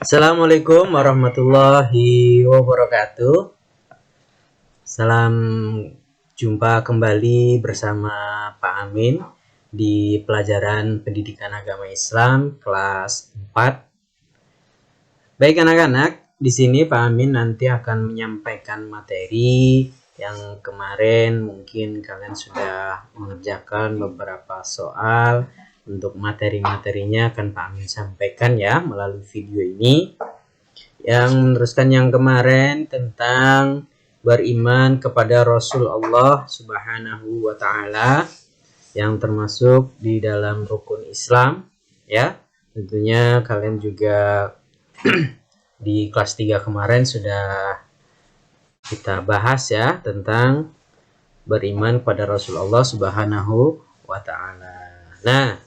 Assalamualaikum warahmatullahi wabarakatuh. Salam jumpa kembali bersama Pak Amin di pelajaran Pendidikan Agama Islam kelas 4. Baik anak-anak, di sini Pak Amin nanti akan menyampaikan materi yang kemarin mungkin kalian sudah mengerjakan beberapa soal. Untuk materi-materinya akan Pak Amin sampaikan ya melalui video ini. Yang meneruskan yang kemarin tentang beriman kepada Rasul Allah Subhanahu wa Ta'ala yang termasuk di dalam rukun Islam ya. Tentunya kalian juga di kelas 3 kemarin sudah kita bahas ya tentang beriman kepada Rasul Allah Subhanahu wa Ta'ala. Nah,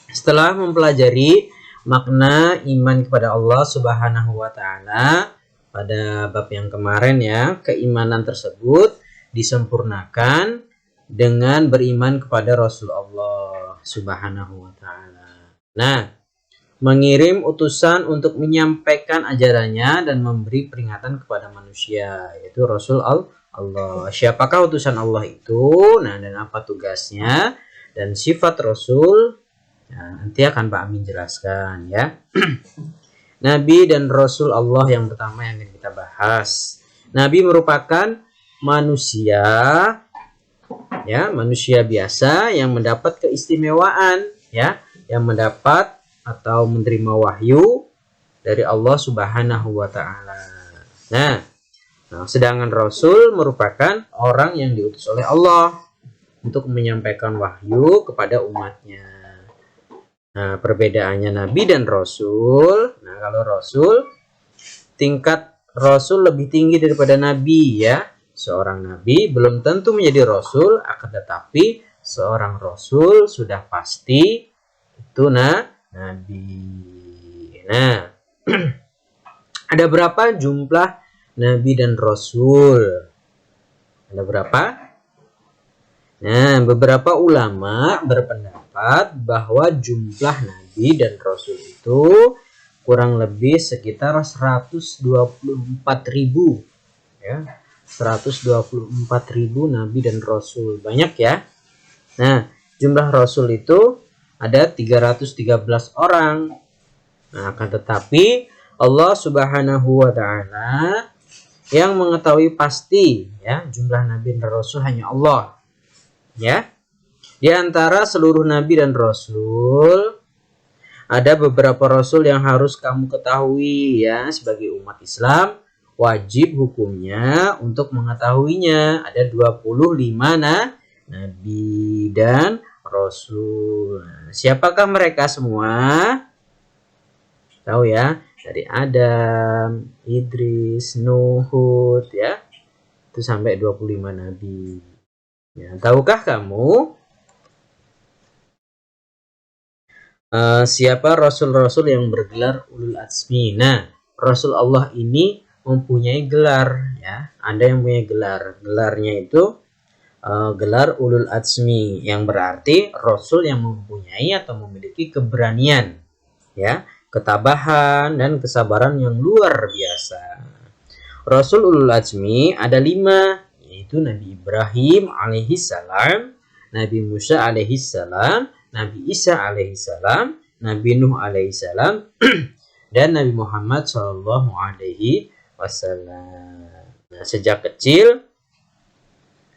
setelah mempelajari makna iman kepada Allah Subhanahu wa Ta'ala pada bab yang kemarin ya, keimanan tersebut disempurnakan dengan beriman kepada Rasul Allah Subhanahu wa Ta'ala. Nah, mengirim utusan untuk menyampaikan ajarannya dan memberi peringatan kepada manusia, yaitu Rasul Allah. Siapakah utusan Allah itu? Nah, dan apa tugasnya dan sifat Rasul? Nah, nanti akan Pak Amin jelaskan ya. Nabi dan Rasul Allah yang pertama yang akan kita bahas. Nabi merupakan manusia ya, manusia biasa yang mendapat keistimewaan ya, yang mendapat atau menerima wahyu dari Allah Subhanahu wa Ta'ala. Nah, sedangkan Rasul merupakan orang yang diutus oleh Allah untuk menyampaikan wahyu kepada umatnya. Nah, perbedaannya Nabi dan Rasul. Nah, kalau Rasul, tingkat Rasul lebih tinggi daripada Nabi ya. Seorang Nabi belum tentu menjadi Rasul, akan tetapi seorang Rasul sudah pasti itu Nabi. Nah, ada berapa jumlah Nabi dan Rasul? Ada berapa? Nah, beberapa ulama berpendapat bahwa jumlah Nabi dan Rasul itu kurang lebih sekitar 124.000 ya. 124.000 Nabi dan Rasul. Banyak ya. Nah, jumlah Rasul itu ada 313 orang. Nah, akan tetapi Allah Subhanahu wa Ta'ala yang mengetahui pasti ya jumlah Nabi dan Rasul hanya Allah. Ya, di antara seluruh nabi dan rasul ada beberapa rasul yang harus kamu ketahui ya, sebagai umat Islam wajib hukumnya untuk mengetahuinya. Ada 25 nabi dan rasul. Nah, siapakah mereka semua? Tahu ya, dari Adam, Idris, Nuh, Hud ya. Itu sampai 25 nabi. Ya, tahukah kamu siapa rasul-rasul yang bergelar ulul azmi? Nah, Rasul Allah ini mempunyai gelar ya. Ada yang punya gelar. Gelarnya itu gelar ulul azmi, yang berarti rasul yang mempunyai atau memiliki keberanian ya, ketabahan dan kesabaran yang luar biasa. Rasul ulul azmi ada 5, yaitu Nabi Ibrahim alaihissalam, Nabi Musa alaihissalam, Nabi Isa alaihissalam, Nabi Nuh alaihissalam, dan Nabi Muhammad sallallahu alaihi wasallam. Nah, sejak kecil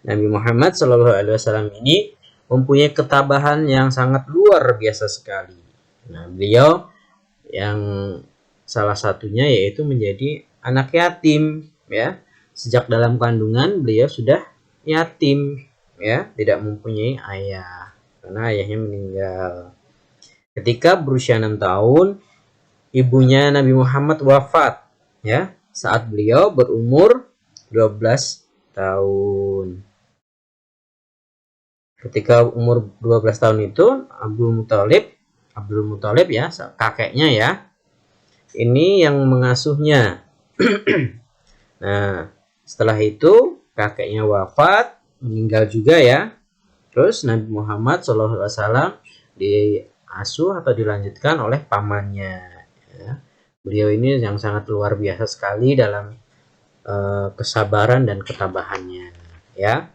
Nabi Muhammad sallallahu alaihi wasallam ini mempunyai ketabahan yang sangat luar biasa sekali. Nah, beliau yang salah satunya yaitu menjadi anak yatim ya. Sejak dalam kandungan beliau sudah yatim ya, tidak mempunyai ayah karena ayahnya meninggal. Ketika berusia 6 tahun, ibunya Nabi Muhammad wafat ya, saat beliau berumur 12 tahun. Ketika umur 12 tahun itu Abdul Muthalib ya, kakeknya ya, ini yang mengasuhnya. Nah, setelah itu kakeknya wafat, meninggal juga ya. Terus Nabi Muhammad SAW diasuh atau dilanjutkan oleh pamannya ya. Beliau ini yang sangat luar biasa sekali dalam kesabaran dan ketabahannya, ya.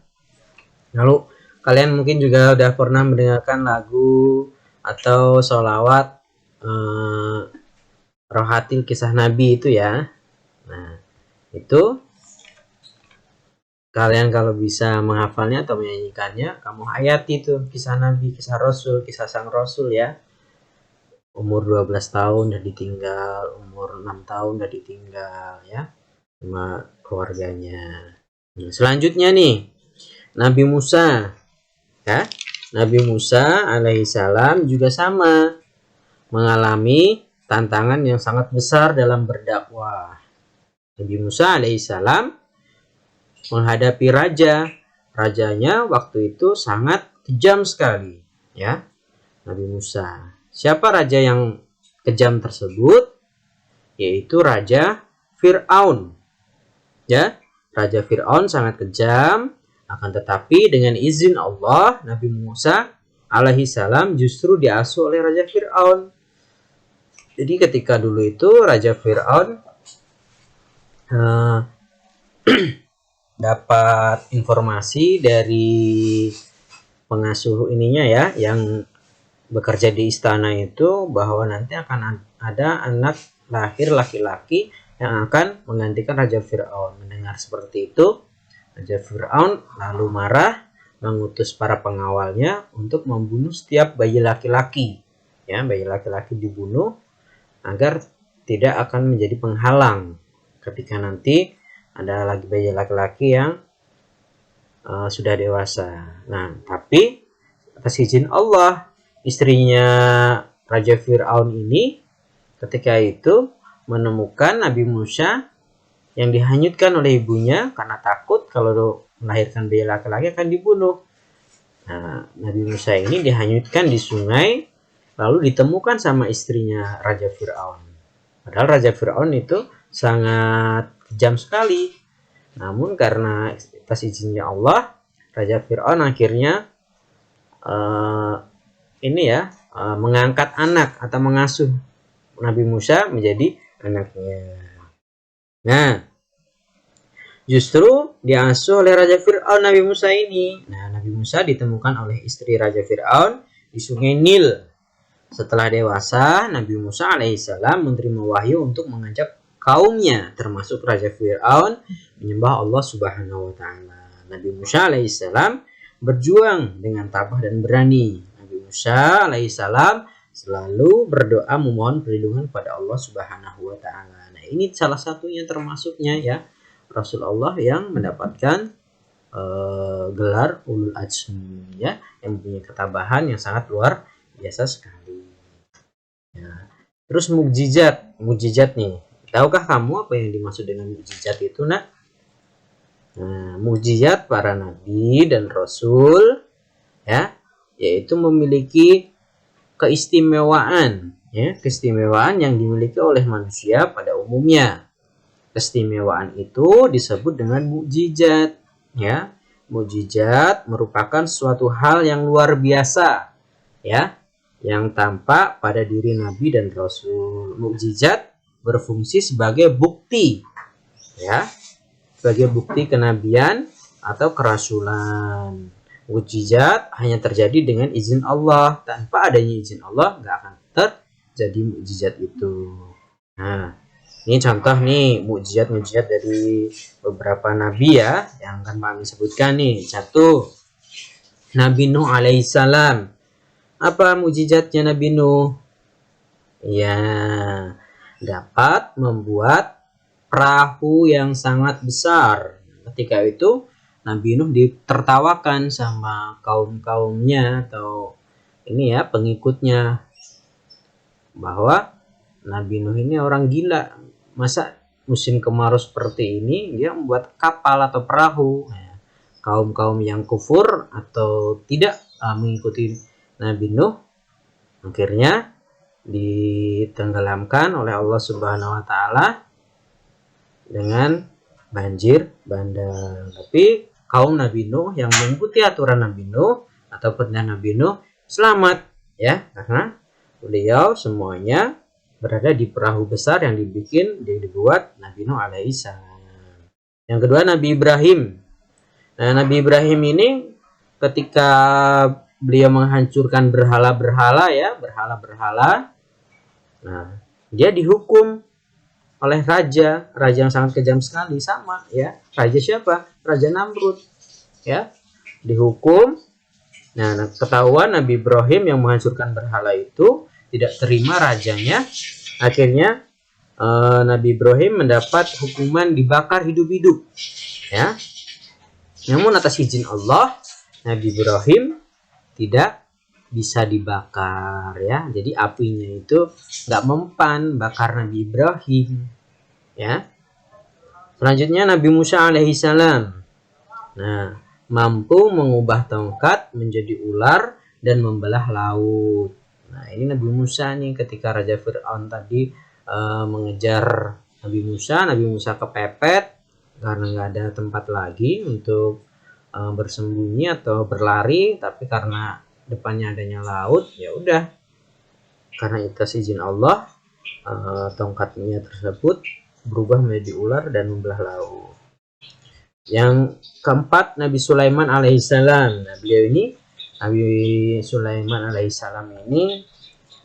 Lalu kalian mungkin juga udah pernah mendengarkan lagu atau sholawat Rohatil Kisah Nabi itu ya. Nah, itu kalian kalau bisa menghafalnya atau menyanyikannya, kamu hayati tuh kisah Nabi, kisah Rasul, kisah sang Rasul ya. Umur 12 tahun udah ditinggal, umur 6 tahun udah ditinggal ya sama keluarganya. Nah, selanjutnya nih, Nabi Musa ya. Nabi Musa alaihissalam juga sama mengalami tantangan yang sangat besar dalam berdakwah. Nabi Musa alaihissalam menghadapi raja. Rajanya waktu itu sangat kejam sekali, ya. Nabi Musa. Siapa raja yang kejam tersebut? Yaitu Raja Fir'aun. Ya, Raja Fir'aun sangat kejam, akan tetapi dengan izin Allah, Nabi Musa alaihissalam justru diasuh oleh Raja Fir'aun. Jadi ketika dulu itu Raja Fir'aun dapat informasi dari pengasuh ininya ya, yang bekerja di istana itu, bahwa nanti akan ada anak lahir laki-laki yang akan menggantikan Raja Fir'aun. Mendengar seperti itu, Raja Fir'aun lalu marah, mengutus para pengawalnya untuk membunuh setiap bayi laki-laki. Ya, bayi laki-laki dibunuh agar tidak akan menjadi penghalang ketika nanti ada lagi bayi laki-laki yang sudah dewasa. Nah, tapi atas izin Allah, istrinya Raja Fir'aun ini ketika itu menemukan Nabi Musa yang dihanyutkan oleh ibunya karena takut kalau melahirkan bayi laki-laki akan dibunuh. Nah, Nabi Musa ini dihanyutkan di sungai, lalu ditemukan sama istrinya Raja Fir'aun. Padahal Raja Fir'aun itu sangat kejam sekali. Namun karena atas izinnya Allah, Raja Fir'aun akhirnya mengangkat anak atau mengasuh Nabi Musa menjadi anaknya. Nah, justru diasuh oleh Raja Fir'aun Nabi Musa ini. Nah, Nabi Musa ditemukan oleh istri Raja Fir'aun di sungai Nil. Setelah dewasa, Nabi Musa alaihissalam menerima wahyu untuk mengajak kaumnya, termasuk Raja Fir'aun, menyembah Allah Subhanahu wa Ta'ala. Nabi Musa alaihissalam berjuang dengan tabah dan berani. Nabi Musa alaihissalam selalu berdoa memohon perlindungan kepada Allah Subhanahu wa Ta'ala. Nah, ini salah satunya termasuknya ya, Rasulullah yang mendapatkan gelar Ulul Azmi ya, yang mempunyai ketabahan yang sangat luar biasa sekali. Ya. Terus mukjizat nih. Tahukah kamu apa yang dimaksud dengan mukjizat itu, Nak? Nah, mukjizat para nabi dan rasul ya, yaitu memiliki keistimewaan ya, keistimewaan yang dimiliki oleh manusia pada umumnya. Keistimewaan itu disebut dengan mukjizat ya. Mukjizat merupakan suatu hal yang luar biasa ya, yang tampak pada diri nabi dan rasul. Mukjizat berfungsi sebagai bukti ya, sebagai bukti kenabian atau kerasulan. Mukjizat hanya terjadi dengan izin Allah. Tanpa adanya izin Allah nggak akan terjadi mukjizat itu. Nah, ini contoh nih mukjizat dari beberapa nabi ya, yang akan kami sebutkan nih. Satu, Nabi Nuh alaihissalam. Apa mukjizatnya Nabi Nuh? Ya, dapat membuat perahu yang sangat besar. Ketika itu Nabi Nuh ditertawakan sama kaum-kaumnya atau ini ya, pengikutnya, bahwa Nabi Nuh ini orang gila. Masa musim kemarau seperti ini dia membuat kapal atau perahu. Nah, kaum-kaum yang kufur atau tidak mengikuti Nabi Nuh akhirnya ditenggelamkan oleh Allah Subhanahu wa Ta'ala dengan banjir bandang. Tapi kaum Nabi Nuh yang mengikuti aturan Nabi Nuh atau perintah Nabi Nuh selamat ya, karena beliau semuanya berada di perahu besar yang dibuat Nabi Nuh alaihissalam. Yang kedua Nabi Ibrahim. Nah, Nabi Ibrahim ini ketika beliau menghancurkan berhala-berhala ya, berhala-berhala. Nah, dia dihukum oleh raja yang sangat kejam sekali, sama ya. Raja siapa? Raja Namrud. Ya, dihukum. Nah, ketahuan Nabi Ibrahim yang menghancurkan berhala itu tidak terima rajanya. Akhirnya Nabi Ibrahim mendapat hukuman dibakar hidup-hidup. Ya. Namun atas izin Allah, Nabi Ibrahim tidak bisa dibakar ya. Jadi apinya itu nggak mempan bakar Nabi Ibrahim. Ya. Selanjutnya Nabi Musa alaihissalam. Nah, mampu mengubah tongkat menjadi ular dan membelah laut. Nah, ini Nabi Musa nih ketika Raja Fir'aun tadi mengejar Nabi Musa kepepet karena nggak ada tempat lagi untuk bersembunyi atau berlari, tapi karena depannya adanya laut, ya udah, karena itu izin Allah, tongkatnya tersebut berubah menjadi ular dan membelah laut. Yang keempat Nabi Sulaiman alaihissalam. Nah, Nabi Sulaiman alaihissalam ini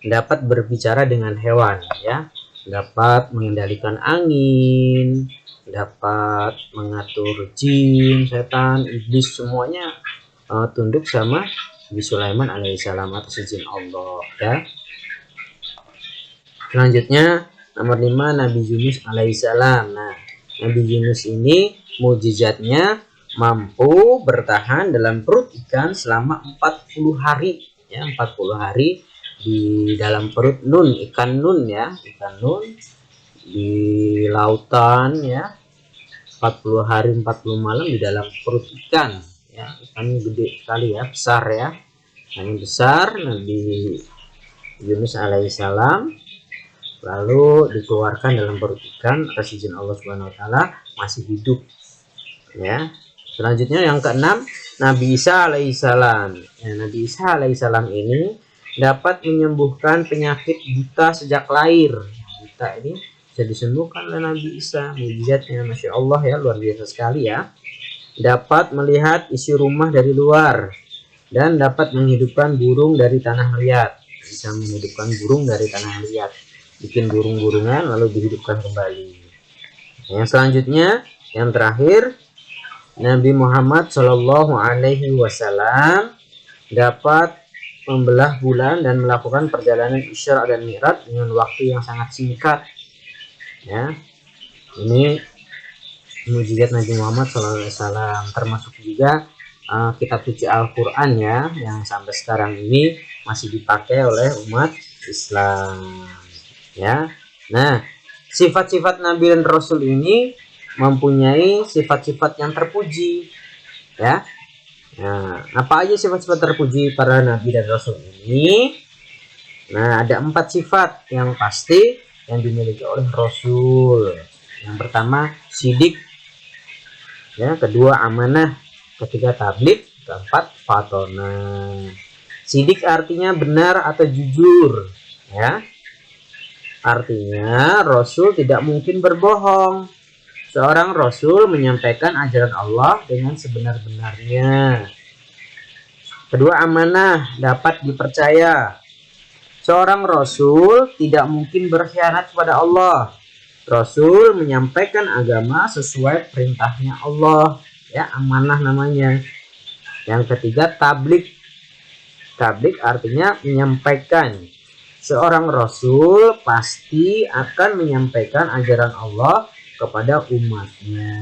dapat berbicara dengan hewan ya, dapat mengendalikan angin, dapat mengatur jin, setan, iblis, semuanya tunduk sama Nabi Sulaiman alaihissalam atas izin Allah ya. Selanjutnya nomor 5 Nabi Yunus alaihissalam. Nah, Nabi Yunus ini mukjizatnya mampu bertahan dalam perut ikan selama 40 hari ya, 40 hari di dalam perut ikan nun di lautan ya, 40 hari 40 malam di dalam perut ikan ya. Ikannya gede sekali ya, besar ya, ikannya besar. Nabi Yunus alaihissalam lalu dikeluarkan dalam perut ikan atas izin Allah Subhanahu wa taala, masih hidup ya. Selanjutnya yang keenam Nabi Isa alaihissalam. Ya, Nabi Isa alaihissalam ini dapat menyembuhkan penyakit buta sejak lahir. Buta ini bisa disembuhkan oleh Nabi Isa. Mujizatnya Masya Allah ya, luar biasa sekali ya. Dapat melihat isi rumah dari luar dan dapat menghidupkan burung dari tanah liat. Bisa menghidupkan burung dari tanah liat, bikin burung-burungan lalu dihidupkan kembali. Yang selanjutnya, yang terakhir, Nabi Muhammad Shallallahu Alaihi Wasallam dapat membelah bulan dan melakukan perjalanan Isra dan Mi'raj dengan waktu yang sangat singkat. Ya, ini mukjizat Nabi Muhammad SAW, termasuk juga kitab suci Al-Quran ya, yang sampai sekarang ini masih dipakai oleh umat Islam. Ya, nah sifat-sifat Nabi dan Rasul ini mempunyai sifat-sifat yang terpuji. Ya, nah apa aja sifat-sifat terpuji para Nabi dan Rasul ini? Nah, ada 4 sifat yang pasti yang dimiliki oleh Rasul. Yang pertama sidik, ya, kedua amanah, ketiga tabligh, keempat fatonah. Sidik artinya benar atau jujur, ya. Artinya Rasul tidak mungkin berbohong. Seorang Rasul menyampaikan ajaran Allah dengan sebenar-benarnya. Kedua amanah, dapat dipercaya. Seorang Rasul tidak mungkin berkhianat kepada Allah. Rasul menyampaikan agama sesuai perintahnya Allah, ya, amanah namanya. Yang ketiga tabligh. Tabligh artinya menyampaikan. Seorang Rasul pasti akan menyampaikan ajaran Allah kepada umatnya.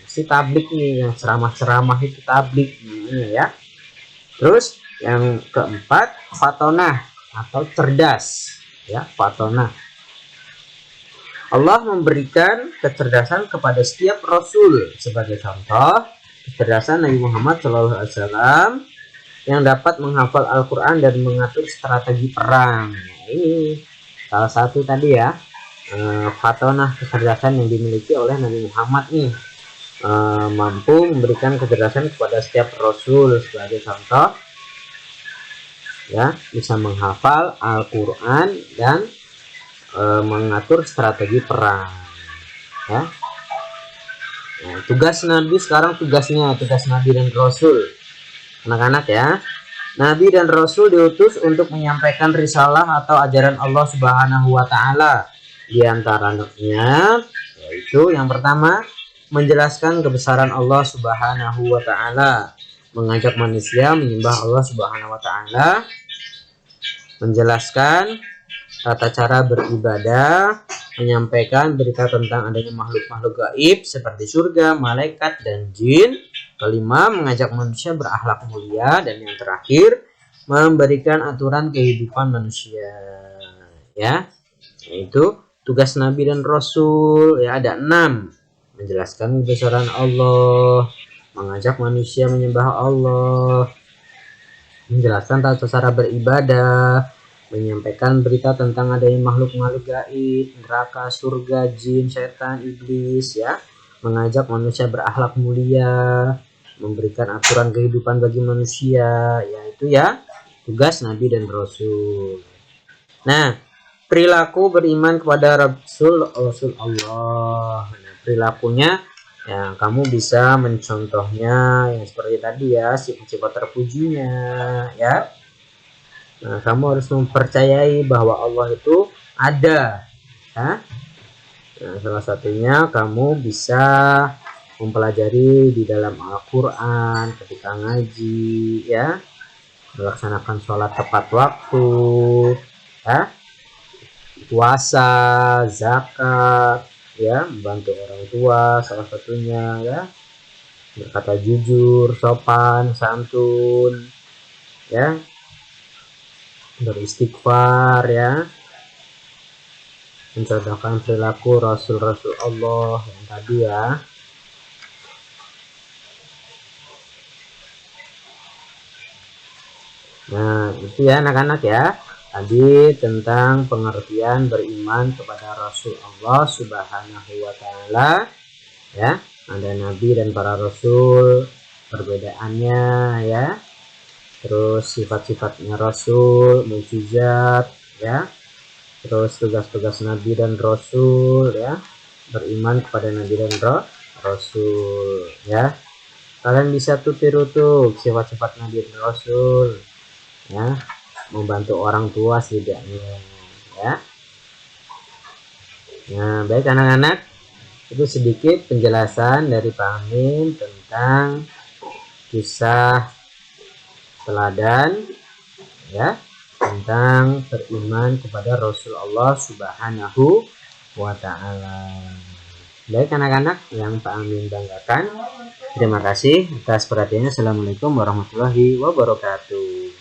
Si tabligh nih, yang ceramah-ceramah itu tabligh ya. Terus yang keempat fatonah atau cerdas, ya, fatonah. Allah memberikan kecerdasan kepada setiap Rasul. Sebagai contoh, kecerdasan Nabi Muhammad SAW yang dapat menghafal Al-Quran dan mengatur strategi perang. Nah, ini salah satu tadi ya, fatonah, kecerdasan yang dimiliki oleh Nabi Muhammad nih, mampu memberikan kecerdasan kepada setiap Rasul. Sebagai contoh, ya, bisa menghafal Al-Quran dan mengatur strategi perang, ya. Nah, tugas Nabi sekarang, tugas Nabi dan Rasul, anak-anak ya. Nabi dan Rasul diutus untuk menyampaikan risalah atau ajaran Allah Subhanahu wa Ta'ala. Di antaranya yaitu yang pertama, menjelaskan kebesaran Allah Subhanahu wa Ta'ala, mengajak manusia menyembah Allah Subhanahu wa Ta'ala, menjelaskan tata cara beribadah, menyampaikan berita tentang adanya makhluk-makhluk gaib seperti surga, malaikat, dan jin. Kelima, mengajak manusia berakhlak mulia. Dan yang terakhir, memberikan aturan kehidupan manusia, ya. Yaitu tugas Nabi dan Rasul, ya, ada 6. Menjelaskan kebesaran Allah, mengajak manusia menyembah Allah, menjelaskan tata cara beribadah, menyampaikan berita tentang adanya makhluk-makhluk gaib, neraka, surga, jin, setan, iblis, ya, mengajak manusia berakhlak mulia, memberikan aturan kehidupan bagi manusia, yaitu ya tugas Nabi dan Rasul. Nah, perilaku beriman kepada Rasul Allah. Nah, perilakunya ya kamu bisa mencontohnya yang seperti tadi ya, sifat-sifat terpujinya, ya. Nah, kamu harus mempercayai bahwa Allah itu ada, ya. Nah, salah satunya kamu bisa mempelajari di dalam Al-Quran ketika ngaji, ya, melaksanakan sholat tepat waktu, ya, puasa, zakat, ya, membantu orang tua salah satunya, ya, berkata jujur, sopan, santun, ya, beristighfar, ya, mencontohkan perilaku Rasul-Rasul Allah yang tadi, ya. Nah, itu ya anak-anak ya. Tadi tentang pengertian beriman kepada Rasul Allah Subhanahu wa Ta'ala, ya. Ada Nabi dan para Rasul, perbedaannya, ya. Terus sifat-sifatnya Rasul, mukjizat, ya. Terus tugas-tugas Nabi dan Rasul, ya. Beriman kepada Nabi dan Rasul, ya. Kalian bisa tuh tiru tuh sifat-sifat Nabi dan Rasul, ya. Membantu orang tua setidaknya, ya. Nah, baik anak-anak, itu sedikit penjelasan dari Pak Amin tentang kisah teladan, ya, tentang beriman kepada Rasul Allah Subhanahu wa Ta'ala. Baik anak-anak yang Pak Amin banggakan, terima kasih atas perhatiannya. Assalamualaikum warahmatullahi wabarakatuh.